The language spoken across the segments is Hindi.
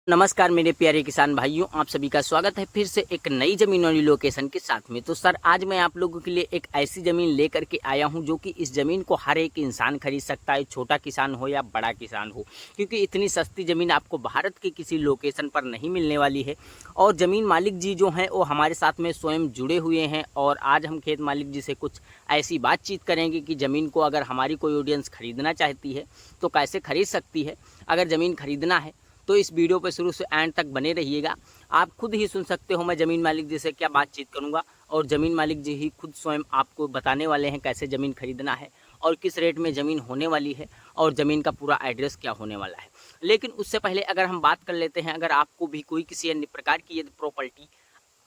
नमस्कार मेरे प्यारे किसान भाइयों, आप सभी का स्वागत है फिर से एक नई ज़मीन वाली लोकेशन के साथ में। तो सर आज मैं आप लोगों के लिए एक ऐसी ज़मीन लेकर के आया हूं जो कि इस ज़मीन को हर एक इंसान खरीद सकता है, छोटा किसान हो या बड़ा किसान हो, क्योंकि इतनी सस्ती ज़मीन आपको भारत के किसी लोकेशन पर नहीं मिलने वाली है। और ज़मीन मालिक जी जो हैं वो हमारे साथ में स्वयं जुड़े हुए हैं और आज हम खेत मालिक जी से कुछ ऐसी बातचीत करेंगे कि ज़मीन को अगर हमारी कोई ऑडियंस ख़रीदना चाहती है तो कैसे ख़रीद सकती है। अगर ज़मीन ख़रीदना है तो इस वीडियो पर शुरू से एंड तक बने रहिएगा। आप खुद ही सुन सकते हो मैं ज़मीन मालिक जी से क्या बातचीत करूंगा और ज़मीन मालिक जी ही खुद स्वयं आपको बताने वाले हैं कैसे ज़मीन खरीदना है और किस रेट में ज़मीन होने वाली है और ज़मीन का पूरा एड्रेस क्या होने वाला है। लेकिन उससे पहले अगर हम बात कर लेते हैं, अगर आपको भी कोई किसी अन्य प्रकार की यदि प्रॉपर्टी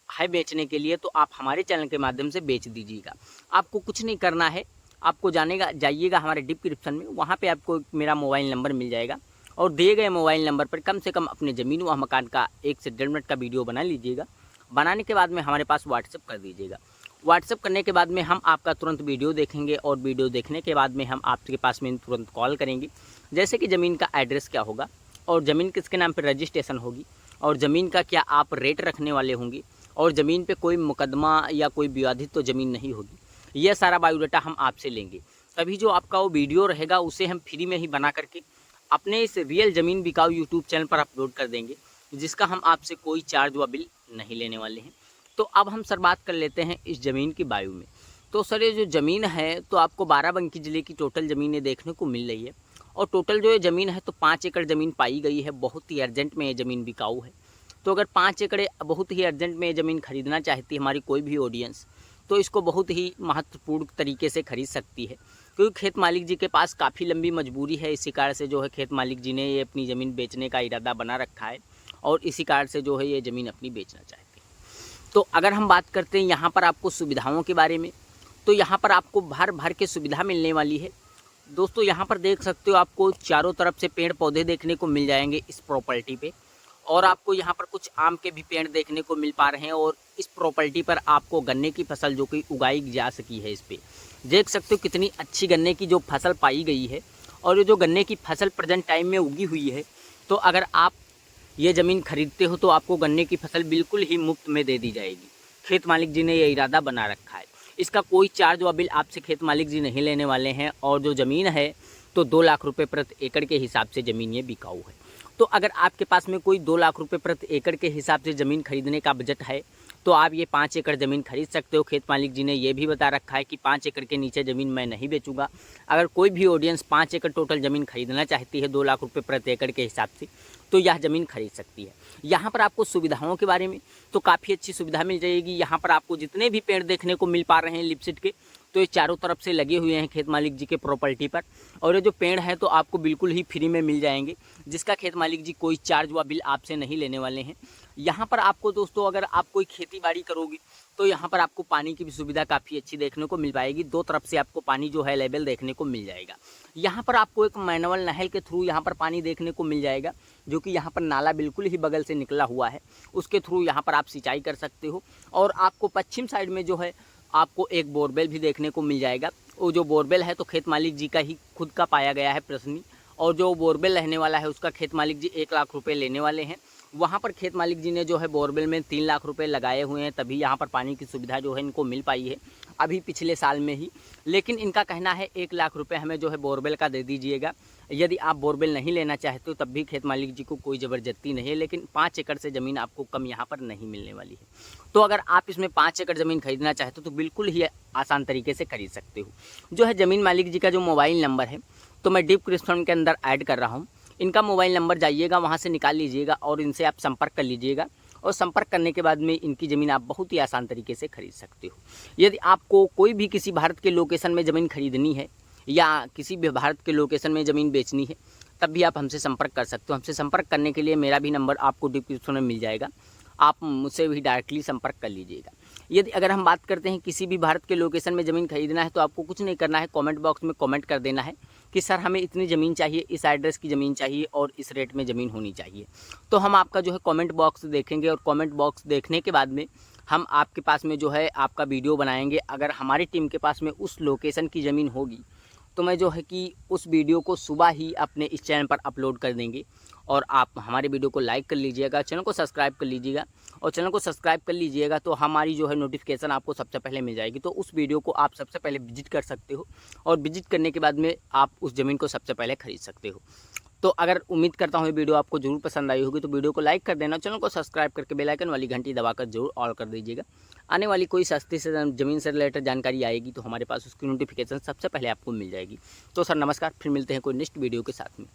है बेचने के लिए तो आप हमारे चैनल के माध्यम से बेच दीजिएगा। आपको कुछ नहीं करना है, आपको जाइएगा हमारे डिस्क्रिप्शन में, वहाँ पे आपको मेरा मोबाइल नंबर मिल जाएगा और दिए गए मोबाइल नंबर पर कम से कम अपने ज़मीन व मकान का 1 से 1.5 मिनट का वीडियो बना लीजिएगा। बनाने के बाद में हमारे पास व्हाट्सएप कर दीजिएगा। व्हाट्सएप करने के बाद में हम आपका तुरंत वीडियो देखेंगे और वीडियो देखने के बाद में हम आपके पास में तुरंत कॉल करेंगे। जैसे कि ज़मीन का एड्रेस क्या होगा और ज़मीन किसके नाम पर रजिस्ट्रेशन होगी और ज़मीन का क्या आप रेट रखने वाले होंगे और ज़मीन पे कोई मुकदमा या कोई विवादित तो ज़मीन नहीं होगी। यह सारा बायोडाटा हम आपसे लेंगे। तभी जो आपका वो वीडियो रहेगा उसे हम फ्री में ही बना करके अपने इस रियल ज़मीन बिकाऊ यूट्यूब चैनल पर अपलोड कर देंगे, जिसका हम आपसे कोई चार्ज व बिल नहीं लेने वाले हैं। तो अब हम सर बात कर लेते हैं इस ज़मीन की बायो में। तो सर ये जो ज़मीन है तो आपको बाराबंकी ज़िले की टोटल ज़मीनें देखने को मिल रही है और टोटल जो ये ज़मीन है तो 5 एकड़ ज़मीन पाई गई है। बहुत ही अर्जेंट में ये ज़मीन बिकाऊ है। तो अगर 5 एकड़ बहुत ही अर्जेंट में ये ज़मीन खरीदना चाहती है हमारी कोई भी ऑडियंस, तो इसको बहुत ही महत्वपूर्ण तरीके से खरीद सकती है, क्योंकि खेत मालिक जी के पास काफ़ी लंबी मजबूरी है। इसी कारण से जो है खेत मालिक जी ने ये अपनी ज़मीन बेचने का इरादा बना रखा है और इसी कारण से जो है ये ज़मीन अपनी बेचना चाहते हैं। तो अगर हम बात करते हैं यहाँ पर आपको सुविधाओं के बारे में, तो यहाँ पर आपको भर भर के सुविधा मिलने वाली है। दोस्तों यहाँ पर देख सकते हो आपको चारों तरफ से पेड़ पौधे देखने को मिल जाएंगे इस प्रॉपर्टी पे और आपको यहाँ पर कुछ आम के भी पेड़ देखने को मिल पा रहे हैं और इस प्रॉपर्टी पर आपको गन्ने की फसल जो कि उगाई जा सकी है। इस पे देख सकते हो कितनी अच्छी गन्ने की जो फसल पाई गई है और ये जो गन्ने की फसल प्रेजेंट टाइम में उगी हुई है, तो अगर आप ये ज़मीन खरीदते हो तो आपको गन्ने की फसल बिल्कुल ही मुफ्त में दे दी जाएगी। खेत मालिक जी ने ये इरादा बना रखा है। इसका कोई चार्ज व बिल आपसे खेत मालिक जी नहीं लेने वाले हैं और जो ज़मीन है तो 2 लाख रुपये प्रति एकड़ के हिसाब से ज़मीन ये बिकाऊ है। तो अगर आपके पास में कोई 2 लाख रुपये प्रति एकड़ के हिसाब से ज़मीन खरीदने का बजट है तो आप ये 5 एकड़ ज़मीन खरीद सकते हो। खेत मालिक जी ने ये भी बता रखा है कि 5 एकड़ के नीचे ज़मीन मैं नहीं बेचूंगा। अगर कोई भी ऑडियंस 5 एकड़ टोटल ज़मीन खरीदना चाहती है 2 लाख रुपये प्रति एकड़ के हिसाब से, तो यह ज़मीन खरीद सकती है। यहाँ पर आपको सुविधाओं के बारे में तो काफ़ी अच्छी सुविधा मिल जाएगी। यहाँ पर आपको जितने भी पेड़ देखने को मिल पा रहे हैं लिपसिट के, तो ये चारों तरफ से लगे हुए हैं खेत मालिक जी के प्रॉपर्टी पर और ये जो पेड़ हैं तो आपको बिल्कुल ही फ्री में मिल जाएंगे, जिसका खेत मालिक जी कोई चार्ज व बिल आपसे नहीं लेने वाले हैं। यहाँ पर आपको दोस्तों अगर आप कोई खेती बाड़ी करोगी तो यहाँ पर आपको पानी की भी सुविधा काफ़ी अच्छी देखने को मिल पाएगी। 2 तरफ से आपको पानी जो है लेवल देखने को मिल जाएगा। यहाँ पर आपको एक मैनुअल नहर के थ्रू यहाँ पर पानी देखने को मिल जाएगा, जो कि यहाँ पर नाला बिल्कुल ही बगल से निकला हुआ है, उसके थ्रू यहाँ पर आप सिंचाई कर सकते हो। और आपको पश्चिम साइड में जो है आपको एक बोरवेल भी देखने को मिल जाएगा। वो जो बोरवेल है तो खेत मालिक जी का ही खुद का पाया गया है पर्सनली, और जो बोरवेल रहने वाला है उसका खेत मालिक जी 1 लाख रुपये लेने वाले हैं। वहाँ पर खेत मालिक जी ने जो है बोरवेल में 3 लाख रुपए लगाए हुए हैं, तभी यहाँ पर पानी की सुविधा जो है इनको मिल पाई है अभी पिछले साल में ही। लेकिन इनका कहना है 1 लाख रुपए हमें जो है बोरवेल का दे दीजिएगा। यदि आप बोरवेल नहीं लेना चाहते हो तब भी खेत मालिक जी को कोई ज़बरदस्ती नहीं है, लेकिन 5 एकड़ से ज़मीन आपको कम यहाँ पर नहीं मिलने वाली है। तो अगर आप इसमें 5 एकड़ ज़मीन खरीदना चाहते हो तो बिल्कुल ही आसान तरीके से खरीद सकते हो। जो है ज़मीन मालिक जी का जो मोबाइल नंबर है तो मैं डिस्क्रिप्शन के अंदर ऐड कर रहा हूँ। इनका मोबाइल नंबर जाइएगा, वहाँ से निकाल लीजिएगा और इनसे आप संपर्क कर लीजिएगा और संपर्क करने के बाद में इनकी ज़मीन आप बहुत ही आसान तरीके से खरीद सकते हो। यदि आपको कोई भी किसी भारत के लोकेशन में ज़मीन खरीदनी है या किसी भी भारत के लोकेशन में ज़मीन बेचनी है तब भी आप हमसे संपर्क कर सकते हो। हमसे संपर्क करने के लिए मेरा भी नंबर आपको डिस्क्रिप्शन में मिल जाएगा, आप मुझसे भी डायरेक्टली संपर्क कर लीजिएगा। यदि अगर हम बात करते हैं किसी भी भारत के लोकेशन में ज़मीन खरीदना है तो आपको कुछ नहीं करना है, कमेंट बॉक्स में कमेंट कर देना है कि सर हमें इतनी ज़मीन चाहिए, इस एड्रेस की ज़मीन चाहिए और इस रेट में ज़मीन होनी चाहिए। तो हम आपका जो है कमेंट बॉक्स देखेंगे और कमेंट बॉक्स देखने के बाद में हम आपके पास में जो है आपका वीडियो बनाएंगे। अगर हमारी टीम के पास में उस लोकेशन की ज़मीन होगी तो मैं जो है कि उस वीडियो को सुबह ही अपने इस चैनल पर अपलोड कर देंगे और आप हमारे वीडियो को लाइक कर लीजिएगा, चैनल को सब्सक्राइब कर लीजिएगा। और चैनल को सब्सक्राइब कर लीजिएगा तो हमारी जो है नोटिफिकेशन आपको सबसे पहले मिल जाएगी, तो उस वीडियो को आप सबसे पहले विजिट कर सकते हो और विजिट करने के बाद में आप उस ज़मीन को सबसे पहले खरीद सकते हो। तो अगर उम्मीद करता हूँ ये वीडियो आपको जरूर पसंद आई होगी, तो वीडियो को लाइक कर देना, चैनल को सब्सक्राइब करके बेल आइकन वाली घंटी दबाकर जरूर ऑल कर दीजिएगा। आने वाली कोई सस्ती से ज़मीन से रिलेटेड जानकारी आएगी तो हमारे पास उसकी नोटिफिकेशन सबसे पहले आपको मिल जाएगी। तो सर नमस्कार, फिर मिलते हैं कोई नेक्स्ट वीडियो के साथ में।